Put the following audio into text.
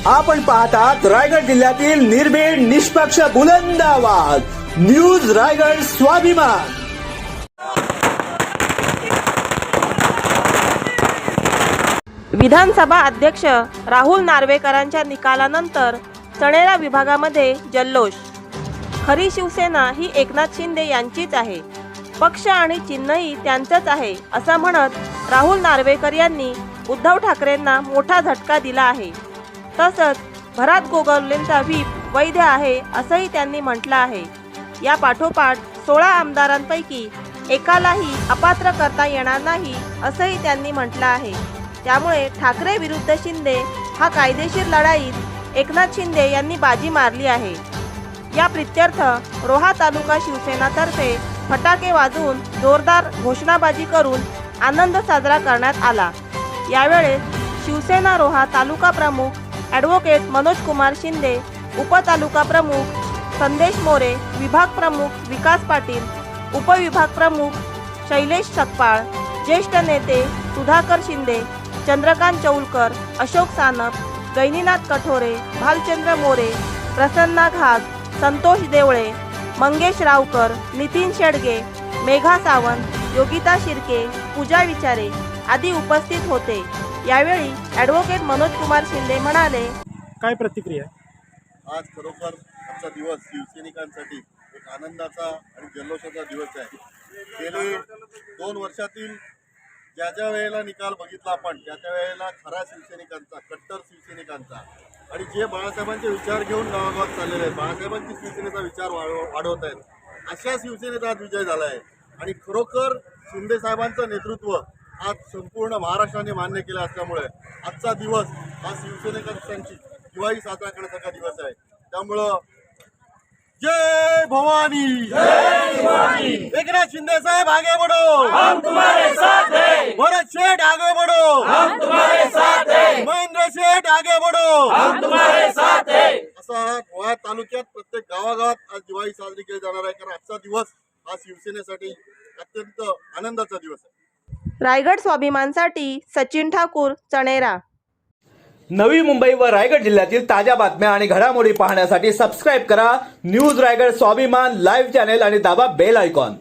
आपण पाहतात रायगड जिल्ह्यातील निर्भीड निष्पक्ष बुलंद आवाज न्यूज रायगड स्वाभिमान। विधानसभा अध्यक्ष राहुल नार्वेकरांच्या निकालानंतर चणेरा विभागामध्ये जल्लोष। खरी शिवसेना ही एकनाथ शिंदे यांचीच आहे, पक्ष आणि चिन्हही त्यांचंच आहे असं म्हणत राहुल नार्वेकर यांनी उद्धव ठाकरेंना मोठा झटका दिला आहे। तसंच भरत गोगावलेंचा व्हीप वैध आहे असंही त्यांनी म्हटलं आहे। या पाठोपाठ 16 आमदारांपैकी एकालाही अपात्र करता येणार नाही असंही त्यांनी म्हटलं आहे। त्यामुळे ठाकरे विरुद्ध शिंदे हा कायदेशीर लढाईत एकनाथ शिंदे यांनी बाजी मारली आहे। या प्रित्यर्थ रोहा तालुका शिवसेनातर्फे फटाके वाजवून जोरदार घोषणाबाजी करून आनंद साजरा करण्यात आला। यावेळेस शिवसेना रोहा तालुका प्रमुख ॲडव्होकेट मनोज कुमार शिंदे, उपतालुका प्रमुख संदेश मोरे, विभाग प्रमुख विकास पाटील, उपविभाग प्रमुख शैलेश सकपाळ, ज्येष्ठ नेते सुधाकर शिंदे, चंद्रकांत चौलकर, अशोक सानप, गैनीनाथ कठोरे, भालचंद्र मोरे, प्रसन्ना घाग, संतोष देवळे, मंगेश रावकर, नितीन शेडगे, मेघा सावंत, योगिता शिर्के, पूजा विचारे आदी उपस्थित होते। यावेळी ॲडव्होकेट मनोज कुमार शिंदे म्हणाले, काय प्रतिक्रिया? आज खरोखर आजचा दिवस शिवसैनिकांसाठी एक आनंदाचा आणि जल्लोषाचा दिवस आहे। गेले 2 वर्षातील ज्या वेळेला निकाल बघितला आपण त्या वेळेला खऱ्या शिवसैनिकांचा, कट्टर शिवसैनिकांचा आणि जे बाळासाहेबांचे विचार घेऊन गावागावात चाललेले आहेत, बाळासाहेबांची शिवसेनेचा विचार वाढवत आहेत, अशा शिवसेनेचा आज विजय झाला आहे। आणि खरोखर शिंदे साहेबांचं नेतृत्व आज संपूर्ण महाराष्ट्राने मान्य केलं असल्यामुळे आजचा दिवस हा शिवसैनिकांची दिवाळी साजरा करण्याचा दिवस आहे। त्यामुळं जय भवानी, एकनाथ शिंदे साहेब आगे बढ़ो, हम तुम्हारे साथ हैं। भरत शेठ आगे बढ़ो, हम तुम्हारे साथ हैं। महेंद्र शेठ आगे बढ़ो, हम तुम्हारे साथ हैं। असा रोहा तालुक्यात प्रत्येक गावागावात आज दिवाळी साजरी केली जाणार आहे, कारण आजचा दिवस हा शिवसेनेसाठी अत्यंत आनंदाचा दिवस आहे। रायगड स्वाभिमानसाठी सचिन ठाकूर, चणेरा। नवी मुंबई व रायगड जिल्ह्यातील ताज्या बातम्या आणि घडामोडी पाहण्यासाठी सबस्क्राईब करा न्यूज रायगड स्वाभिमान लाईव्ह चॅनेल आणि दाबा बेल आयकॉन।